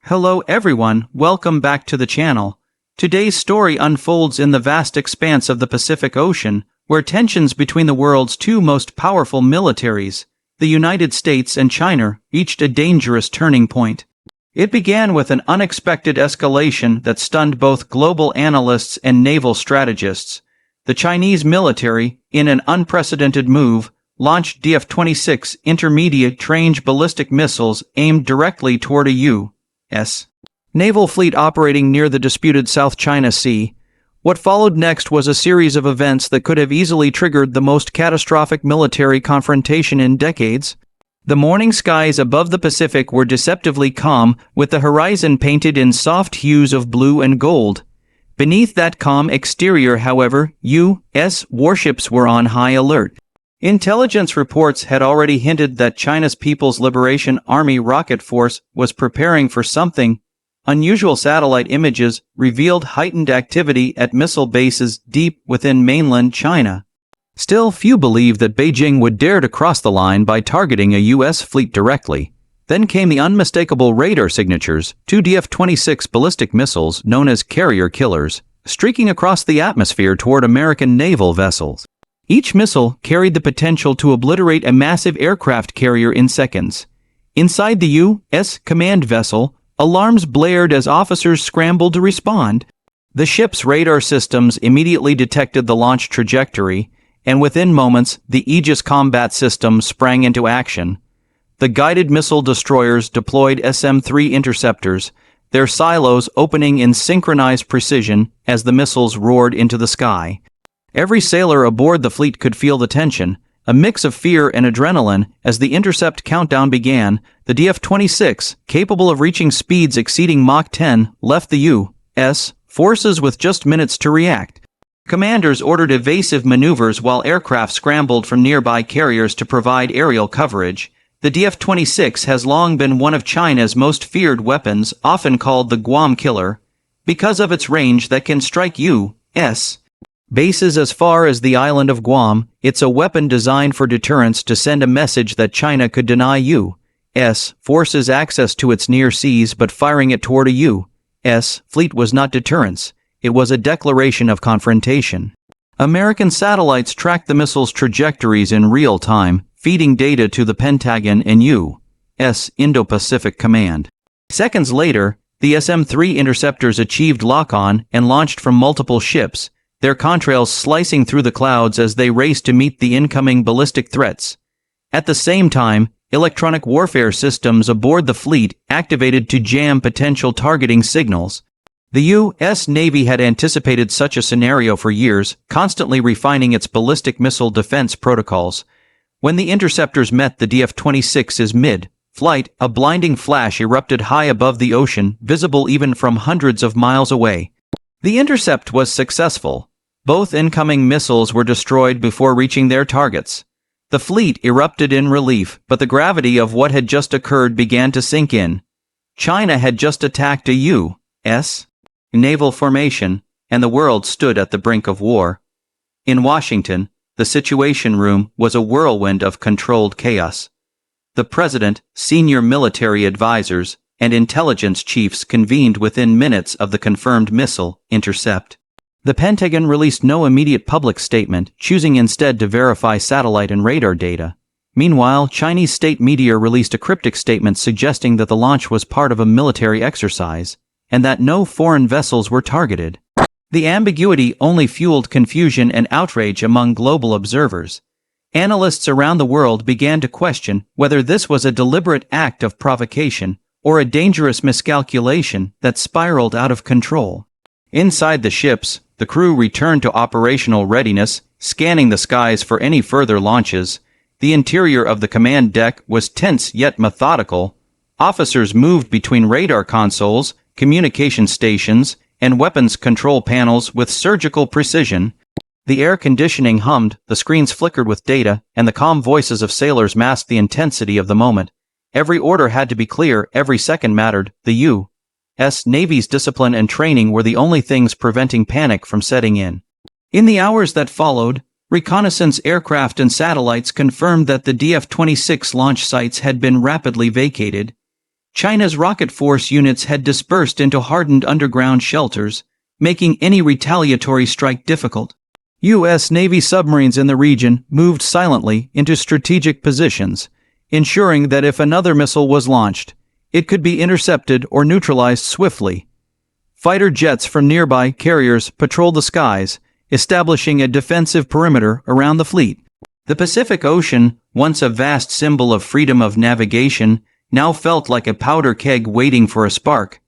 Hello everyone, welcome back to the channel. Today's story unfolds in the vast expanse of the Pacific Ocean, where tensions between the world's two most powerful militaries, the United States and China, reached a dangerous turning point. It began with an unexpected escalation that stunned both global analysts and naval strategists. The Chinese military, in an unprecedented move, launched DF-26 intermediate-range ballistic missiles aimed directly toward a U.S. naval fleet operating near the disputed South China Sea. What followed next was a series of events that could have easily triggered the most catastrophic military confrontation in decades. The morning skies above the Pacific were deceptively calm, with the horizon painted in soft hues of blue and gold. Beneath that calm exterior, however, U.S. warships were on high alert. Intelligence reports had already hinted that China's People's Liberation Army rocket force was preparing for something. Unusual satellite images revealed heightened activity at missile bases deep within mainland China. Still, few believed that Beijing would dare to cross the line by targeting a U.S. fleet directly. Then came the unmistakable radar signatures, two DF-26 ballistic missiles known as carrier killers, streaking across the atmosphere toward American naval vessels. Each missile carried the potential to obliterate a massive aircraft carrier in seconds. Inside the U.S. command vessel, alarms blared as officers scrambled to respond. The ship's radar systems immediately detected the launch trajectory, and within moments, the Aegis Combat System sprang into action. The guided missile destroyers deployed SM-3 interceptors, their silos opening in synchronized precision as the missiles roared into the sky. Every sailor aboard the fleet could feel the tension, a mix of fear and adrenaline, as the intercept countdown began. The DF-26, capable of reaching speeds exceeding Mach 10, left the U.S. forces with just minutes to react. Commanders ordered evasive maneuvers while aircraft scrambled from nearby carriers to provide aerial coverage. The DF-26 has long been one of China's most feared weapons, often called the Guam Killer, because of its range that can strike U.S. bases as far as the island of Guam. It's a weapon designed for deterrence, to send a message that China could deny U.S. forces access to its near seas, but firing it toward a U.S. fleet was not deterrence. It was a declaration of confrontation. American satellites tracked the missiles' trajectories in real time, feeding data to the Pentagon and U.S. Indo-Pacific Command. Seconds later, the SM-3 interceptors achieved lock-on and launched from multiple ships, their contrails slicing through the clouds as they raced to meet the incoming ballistic threats. At the same time, electronic warfare systems aboard the fleet activated to jam potential targeting signals. The U.S. Navy had anticipated such a scenario for years, constantly refining its ballistic missile defense protocols. When the interceptors met the DF-26's mid-flight, a blinding flash erupted high above the ocean, visible even from hundreds of miles away. The intercept was successful. Both incoming missiles were destroyed before reaching their targets. The fleet erupted in relief, but the gravity of what had just occurred began to sink in. China had just attacked a U.S. naval formation, and the world stood at the brink of war. In Washington, the Situation Room was a whirlwind of controlled chaos. The president, senior military advisors, and intelligence chiefs convened within minutes of the confirmed missile intercept. The Pentagon released no immediate public statement, choosing instead to verify satellite and radar data. Meanwhile, Chinese state media released a cryptic statement suggesting that the launch was part of a military exercise, and that no foreign vessels were targeted. The ambiguity only fueled confusion and outrage among global observers. Analysts around the world began to question whether this was a deliberate act of provocation or a dangerous miscalculation that spiraled out of control. Inside the ships, the crew returned to operational readiness, scanning the skies for any further launches. The interior of the command deck was tense yet methodical. Officers moved between radar consoles, communication stations, and weapons control panels with surgical precision. The air conditioning hummed, the screens flickered with data, and the calm voices of sailors masked the intensity of the moment. Every order had to be clear, every second mattered. The U.S. Navy's discipline and training were the only things preventing panic from setting in. In the hours that followed, reconnaissance aircraft and satellites confirmed that the DF-26 launch sites had been rapidly vacated. China's rocket force units had dispersed into hardened underground shelters, making any retaliatory strike difficult. U.S. Navy submarines in the region moved silently into strategic positions, ensuring that if another missile was launched, it could be intercepted or neutralized swiftly. Fighter jets from nearby carriers patrolled the skies, establishing a defensive perimeter around the fleet. The Pacific Ocean, once a vast symbol of freedom of navigation, now felt like a powder keg waiting for a spark.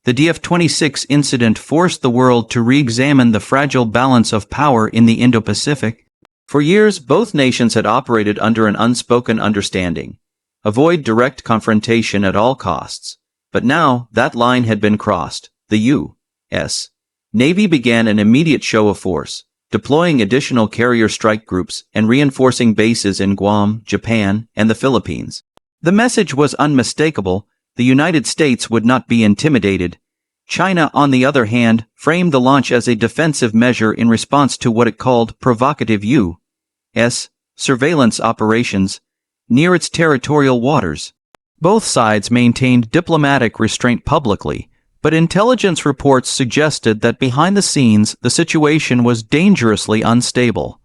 The DF-26 incident forced the world to re-examine the fragile balance of power in the Indo-Pacific. For years, both nations had operated under an unspoken understanding: avoid direct confrontation at all costs. But now, that line had been crossed. The U.S. Navy began an immediate show of force, deploying additional carrier strike groups and reinforcing bases in Guam, Japan, and the Philippines. The message was unmistakable: the United States would not be intimidated. China, on the other hand, framed the launch as a defensive measure in response to what it called provocative U.S. surveillance operations near its territorial waters. Both sides maintained diplomatic restraint publicly, but intelligence reports suggested that behind the scenes the situation was dangerously unstable.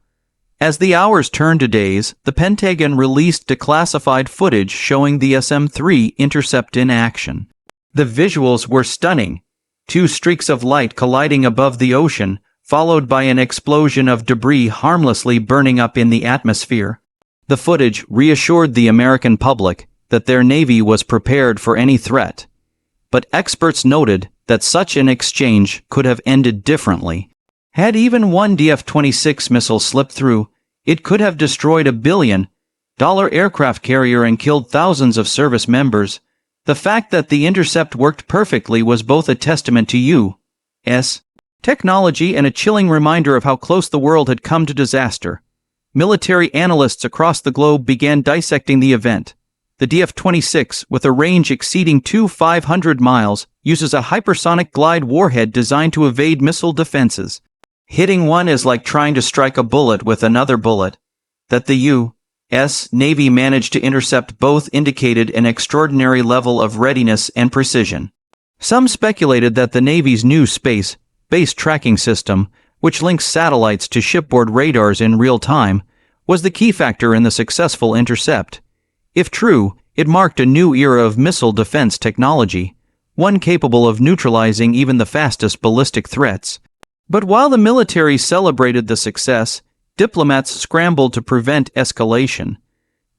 As the hours turned to days, the Pentagon released declassified footage showing the SM-3 intercept in action. The visuals were stunning: two streaks of light colliding above the ocean, followed by an explosion of debris harmlessly burning up in the atmosphere. The footage reassured the American public that their Navy was prepared for any threat. But experts noted that such an exchange could have ended differently. Had even one DF-26 missile slipped through, it could have destroyed $1 billion aircraft carrier and killed thousands of service members. The fact that the intercept worked perfectly was both a testament to U.S. technology and a chilling reminder of how close the world had come to disaster. Military analysts across the globe began dissecting the event. The DF-26, with a range exceeding 500 miles, uses a hypersonic glide warhead designed to evade missile defenses. Hitting one is like trying to strike a bullet with another bullet. That the U.S. Navy managed to intercept both indicated an extraordinary level of readiness and precision. Some speculated that the Navy's new space-based tracking system, which links satellites to shipboard radars in real time, was the key factor in the successful intercept. If true, it marked a new era of missile defense technology, one capable of neutralizing even the fastest ballistic threats. But while the military celebrated the success, diplomats scrambled to prevent escalation.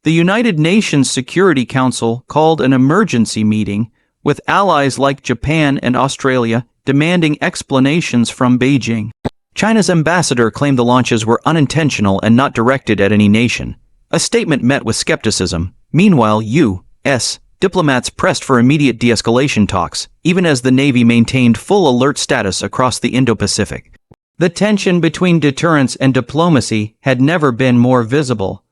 The United Nations Security Council called an emergency meeting, with allies like Japan and Australia demanding explanations from Beijing. China's ambassador claimed the launches were unintentional and not directed at any nation, a statement met with skepticism. Meanwhile, U.S. diplomats pressed for immediate de-escalation talks, even as the Navy maintained full alert status across the Indo-Pacific. The tension between deterrence and diplomacy had never been more visible.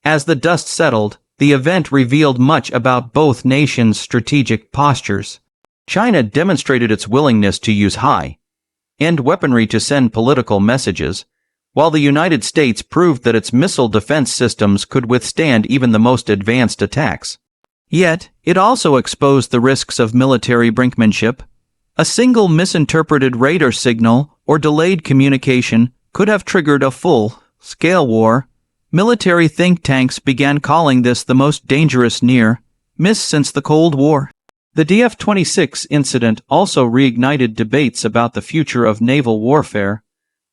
As the dust settled, the event revealed much about both nations' strategic postures. China demonstrated its willingness to use high-end weaponry to send political messages, while the United States proved that its missile defense systems could withstand even the most advanced attacks. Yet, it also exposed the risks of military brinkmanship. A single misinterpreted radar signal or delayed communication could have triggered a full-scale war. Military think tanks began calling this the most dangerous near-miss since the Cold War. The DF-26 incident also reignited debates about the future of naval warfare.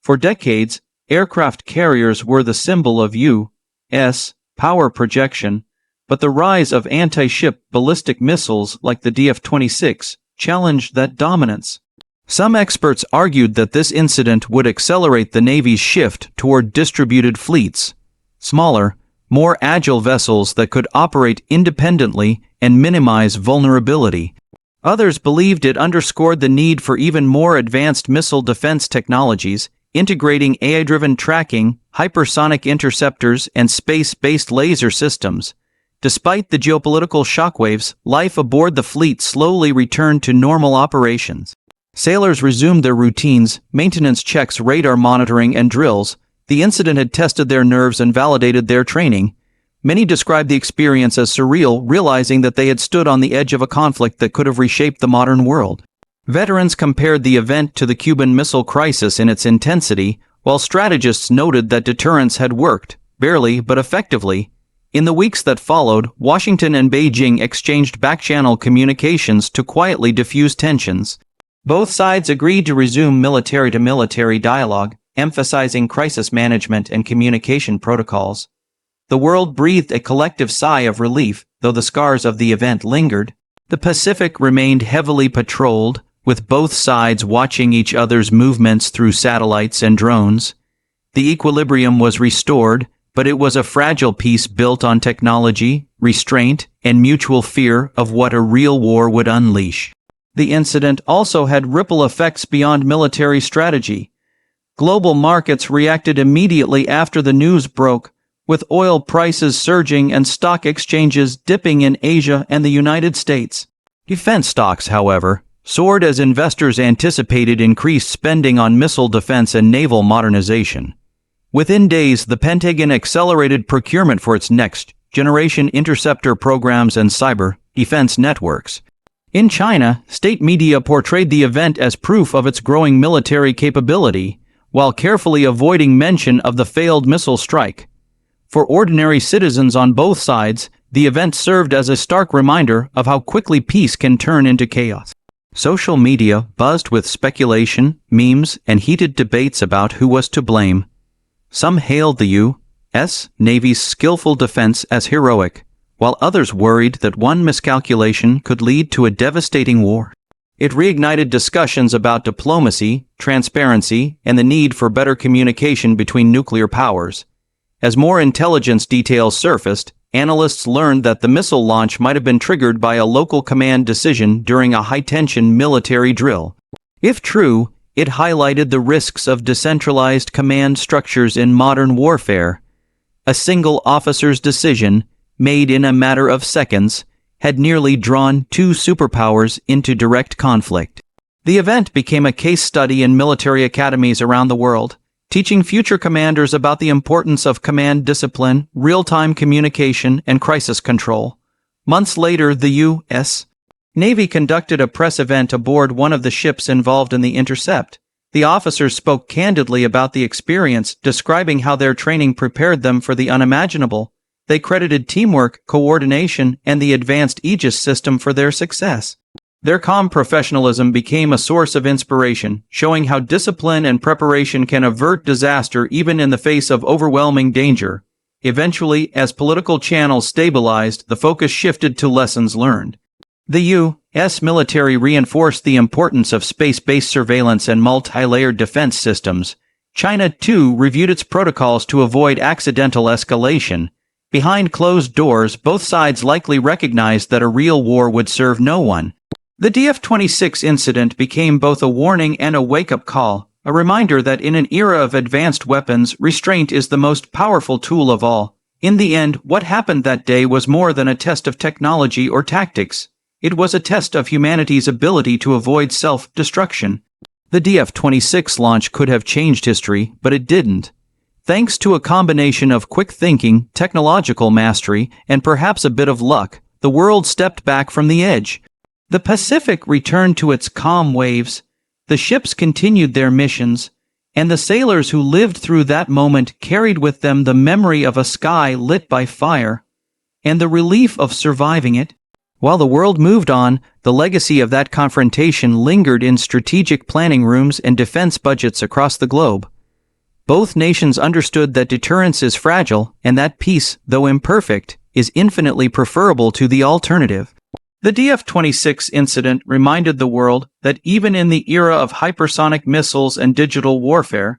For decades, aircraft carriers were the symbol of U.S. power projection, but the rise of anti-ship ballistic missiles like the DF-26 challenged that dominance. Some experts argued that this incident would accelerate the Navy's shift toward distributed fleets, smaller, more agile vessels that could operate independently and minimize vulnerability. Others believed it underscored the need for even more advanced missile defense technologies, integrating AI-driven tracking, hypersonic interceptors, and space-based laser systems. Despite the geopolitical shockwaves, life aboard the fleet slowly returned to normal operations. Sailors resumed their routines, maintenance checks, radar monitoring, and drills. The incident had tested their nerves and validated their training. Many described the experience as surreal, realizing that they had stood on the edge of a conflict that could have reshaped the modern world. Veterans compared the event to the Cuban Missile Crisis in its intensity, while strategists noted that deterrence had worked, barely but effectively. In the weeks that followed, Washington and Beijing exchanged back-channel communications to quietly diffuse tensions. Both sides agreed to resume military-to-military dialogue, emphasizing crisis management and communication protocols. The world breathed a collective sigh of relief, though the scars of the event lingered. The Pacific remained heavily patrolled, with both sides watching each other's movements through satellites and drones. The equilibrium was restored, but it was a fragile peace built on technology, restraint, and mutual fear of what a real war would unleash. The incident also had ripple effects beyond military strategy. Global markets reacted immediately after the news broke, with oil prices surging and stock exchanges dipping in Asia and the United States. Defense stocks, however, soared as investors anticipated increased spending on missile defense and naval modernization. Within days, the Pentagon accelerated procurement for its next-generation interceptor programs and cyber defense networks. In China, state media portrayed the event as proof of its growing military capability, while carefully avoiding mention of the failed missile strike. For ordinary citizens on both sides, the event served as a stark reminder of how quickly peace can turn into chaos. Social media buzzed with speculation, memes, and heated debates about who was to blame. Some hailed the U.S. Navy's skillful defense as heroic, while others worried that one miscalculation could lead to a devastating war. It reignited discussions about diplomacy, transparency, and the need for better communication between nuclear powers. As more intelligence details surfaced, analysts learned that the missile launch might have been triggered by a local command decision during a high-tension military drill. If true, it highlighted the risks of decentralized command structures in modern warfare. A single officer's decision, made in a matter of seconds, had nearly drawn two superpowers into direct conflict. The event became a case study in military academies around the world, teaching future commanders about the importance of command discipline, real-time communication, and crisis control. Months later, the U.S. Navy conducted a press event aboard one of the ships involved in the intercept. The officers spoke candidly about the experience, describing how their training prepared them for the unimaginable. They credited teamwork, coordination, and the advanced Aegis system for their success. Their calm professionalism became a source of inspiration, showing how discipline and preparation can avert disaster even in the face of overwhelming danger. Eventually, as political channels stabilized, the focus shifted to lessons learned. The U.S. military reinforced the importance of space-based surveillance and multi-layered defense systems. China, too, reviewed its protocols to avoid accidental escalation. Behind closed doors, both sides likely recognized that a real war would serve no one. The DF-26 incident became both a warning and a wake-up call, a reminder that in an era of advanced weapons, restraint is the most powerful tool of all. In the end, what happened that day was more than a test of technology or tactics. It was a test of humanity's ability to avoid self-destruction. The DF-26 launch could have changed history, but it didn't. Thanks to a combination of quick thinking, technological mastery, and perhaps a bit of luck, the world stepped back from the edge. The Pacific returned to its calm waves, the ships continued their missions, and the sailors who lived through that moment carried with them the memory of a sky lit by fire, and the relief of surviving it. While the world moved on, the legacy of that confrontation lingered in strategic planning rooms and defense budgets across the globe. Both nations understood that deterrence is fragile and that peace, though imperfect, is infinitely preferable to the alternative. The DF-26 incident reminded the world that even in the era of hypersonic missiles and digital warfare,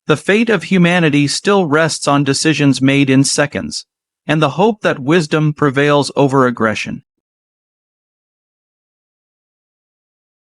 the fate of humanity still rests on decisions made in seconds, and the hope that wisdom prevails over aggression.